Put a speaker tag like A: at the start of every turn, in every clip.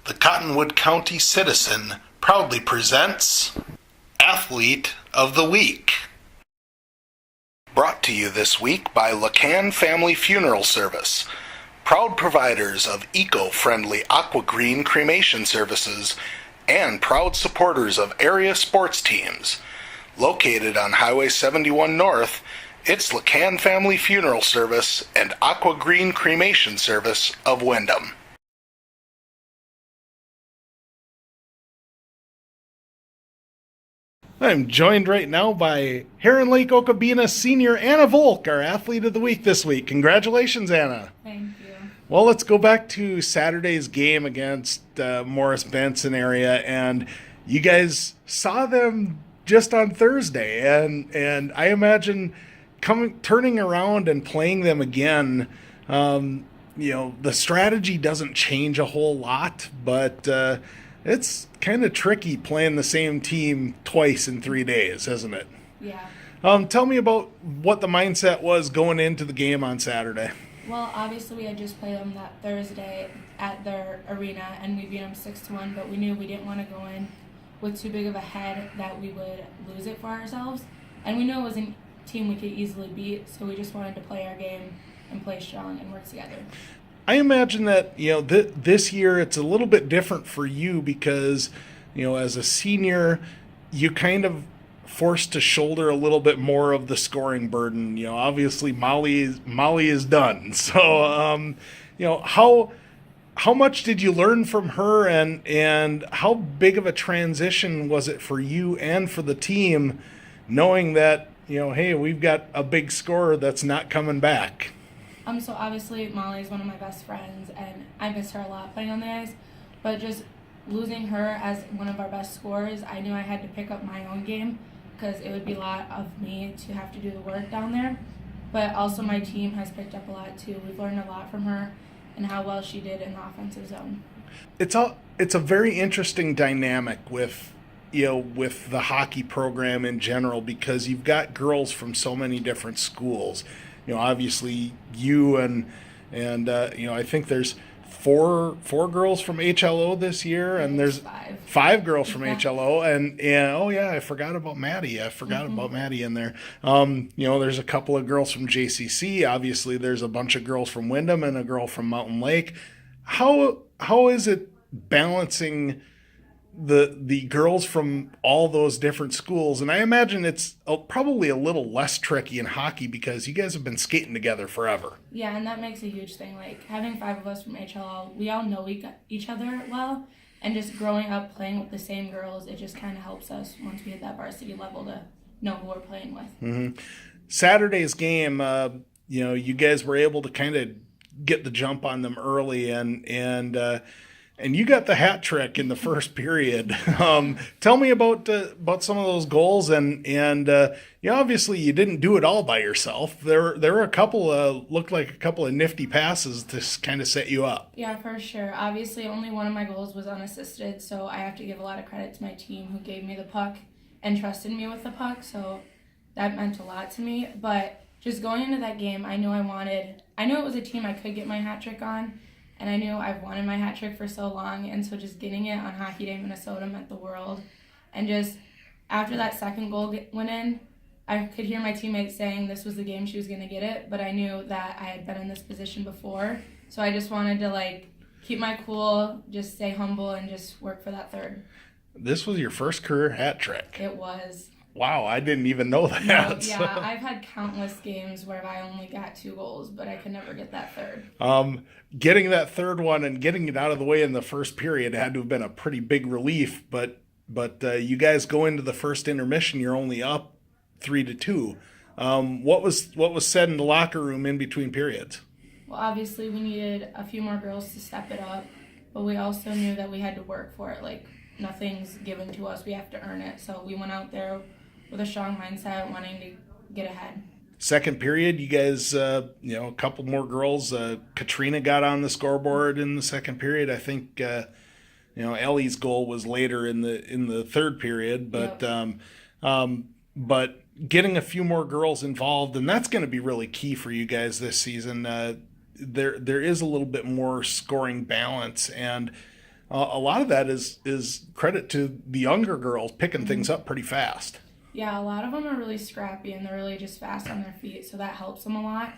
A: The Cottonwood County Citizen proudly presents Athlete of the Week. Brought to you this week by LeCann Family Funeral Service, proud providers of eco-friendly aqua green cremation services and proud supporters of area sports teams. Located on Highway 71 North, it's LeCann Family Funeral Service and Aqua Green Cremation Service of Windham. I'm joined right now by Heron Lake Okabena senior Anna Volk, our Athlete of the Week this week. Congratulations, Anna.
B: Thank you.
A: Well, let's go back to Saturday's game against Morris Benson area, and you guys saw them just on Thursday, and I imagine turning around and playing them again. The strategy doesn't change a whole lot, but it's kind of tricky playing the same team twice in 3 days, isn't it?
B: Yeah.
A: Tell me about what the mindset was going into the game on Saturday.
B: Well, obviously we had just played them that Thursday at their arena, and we beat them 6-1, but we knew we didn't want to go in with too big of a head that we would lose it for ourselves. And we knew it was a team we could easily beat, so we just wanted to play our game and play strong and work together.
A: I imagine that, this year it's a little bit different for you because, as a senior, you kind of forced to shoulder a little bit more of the scoring burden. Obviously Molly is done. So, how much did you learn from her, and how big of a transition was it for you and for the team, knowing that, hey, we've got a big scorer that's not coming back?
B: So obviously Molly is one of my best friends, and I missed her a lot playing on the ice. But just losing her as one of our best scorers, I knew I had to pick up my own game because it would be a lot of me to have to do the work down there. But also my team has picked up a lot too. We've learned a lot from her and how well she did in the offensive zone. It's
A: a very interesting dynamic with the hockey program in general, because you've got girls from so many different schools. Obviously you and I think there's four girls from HLO this year, and there's five girls from HLO, and oh yeah, I forgot about Maddie. About Maddie in there. There's a couple of girls from JCC. Obviously, there's a bunch of girls from Windham and a girl from Mountain Lake. How is it balancing the girls from all those different schools? And I imagine it's probably a little less tricky in hockey because you guys have been skating together forever.
B: Yeah, and that makes a huge thing. Like, having 5 of us from HLL, we all know each other well, and just growing up playing with the same girls, it just kind of helps us once we hit that varsity level to know who we're playing with.
A: Mm-hmm. Saturday's game, you guys were able to kind of get the jump on them early, and you got the hat trick in the first period. Tell me about some of those goals, and obviously you didn't do it all by yourself. There were a couple looked like a couple of nifty passes to kind of set you up.
B: Yeah, for sure. Obviously, only one of my goals was unassisted, so I have to give a lot of credit to my team who gave me the puck and trusted me with the puck. So that meant a lot to me. But just going into that game, I knew it was a team I could get my hat trick on. And I knew I've wanted my hat trick for so long, and so just getting it on Hockey Day Minnesota meant the world. And just after that second goal went in, I could hear my teammates saying this was the game she was going to get it, but I knew that I had been in this position before. So I just wanted to keep my cool, just stay humble, and just work for that third.
A: This was your first career hat trick.
B: It was.
A: Wow, I didn't even know that.
B: No, yeah, I've had countless games where I only got 2 goals, but I could never get that third.
A: Getting that third one and getting it out of the way in the first period had to have been a pretty big relief, but you guys go into the first intermission, you're only up 3-2. What was said in the locker room in between periods?
B: Well, obviously we needed a few more girls to step it up, but we also knew that we had to work for it. Nothing's given to us, we have to earn it. So we went out there with a strong mindset, wanting to get ahead.
A: Second period, you guys, a couple more girls. Katrina got on the scoreboard in the second period. I think, Ellie's goal was later in the third period, but yep. But getting a few more girls involved, and that's going to be really key for you guys this season. There is a little bit more scoring balance, and A lot of that is credit to the younger girls picking things up pretty fast.
B: Yeah, a lot of them are really scrappy and they're really just fast on their feet, so that helps them a lot.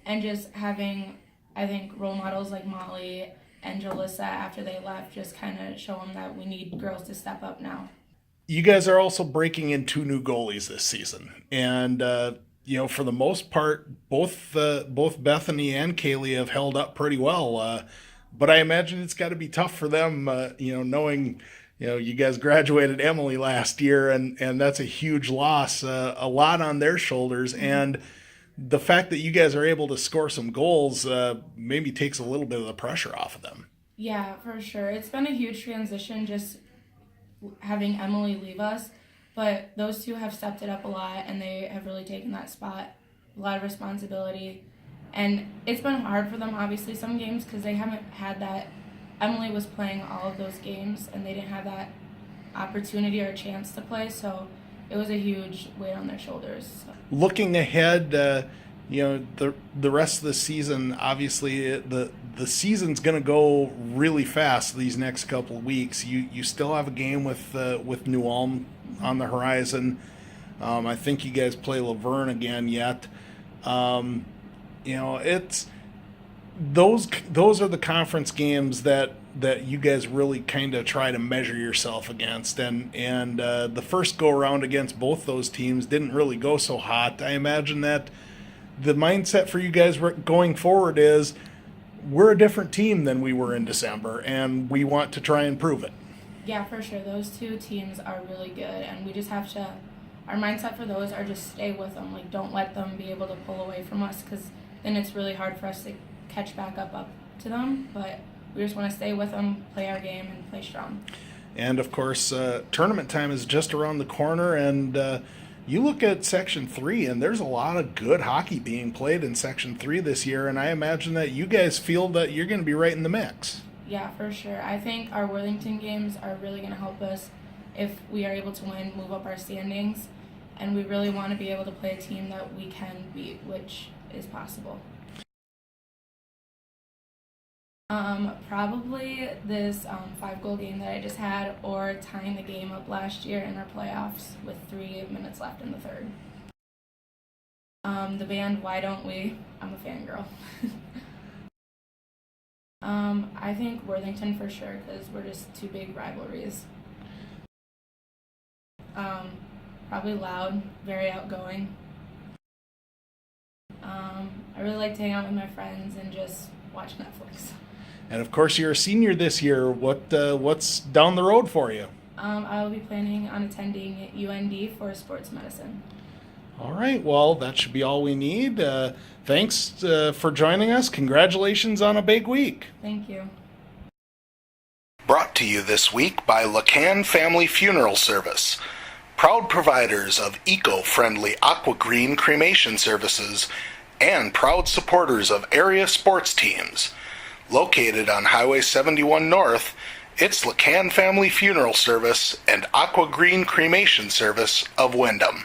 B: And just having, I think, role models like Molly and Jalissa after they left just kind of show them that we need girls to step up now.
A: You guys are also breaking in 2 new goalies this season, and for the most part, both Bethany and Kaylee have held up pretty well. But I imagine it's got to be tough for them, knowing you guys graduated Emily last year, and that's a huge loss, a lot on their shoulders, and the fact that you guys are able to score some goals maybe takes a little bit of the pressure off of them.
B: Yeah, for sure. It's been a huge transition just having Emily leave us, but those two have stepped it up a lot and they have really taken that spot, a lot of responsibility. And it's been hard for them, obviously, some games because they haven't had that. Emily was playing all of those games and they didn't have that opportunity or chance to play, so it was a huge weight on their shoulders. So.
A: Looking ahead, the rest of the season, obviously the season's going to go really fast these next couple of weeks. You still have a game with New Ulm on the horizon. I think you guys play Laverne again yet. It's those are the conference games that you guys really kind of try to measure yourself against, and the first go around against both those teams didn't really go so hot. I imagine that the mindset for you guys going forward is we're a different team than we were in December, and we want to try and prove it.
B: Yeah, for sure. Those two teams are really good, and we just have to. Our mindset for those are just stay with them. Like, don't let them be able to pull away from us, because then it's really hard for us to catch back up to them. But we just want to stay with them, play our game, and play strong.
A: And of course, tournament time is just around the corner, and you look at Section 3, and there's a lot of good hockey being played in Section 3 this year, and I imagine that you guys feel that you're going to be right in the mix.
B: Yeah, for sure. I think our Worthington games are really going to help us if we are able to win, move up our standings, and we really want to be able to play a team that we can beat, which is possible. Probably this 5-goal game that I just had, or tying the game up last year in our playoffs with 3 minutes left in the third. The band Why Don't We? I'm a fangirl. I think Worthington for sure, because we're just 2 big rivalries. Probably loud, very outgoing. I really like to hang out with my friends and just watch Netflix.
A: And of course, you're a senior this year. What's down the road for you?
B: I will be planning on attending UND for sports medicine.
A: All right. Well, that should be all we need. Thanks for joining us. Congratulations on a big week.
B: Thank you.
A: Brought to you this week by LeCann Family Funeral Service, proud providers of eco-friendly aqua green cremation services and proud supporters of area sports teams. Located on Highway 71 North, it's LeCann Family Funeral Service and Aqua Green Cremation Service of Windham.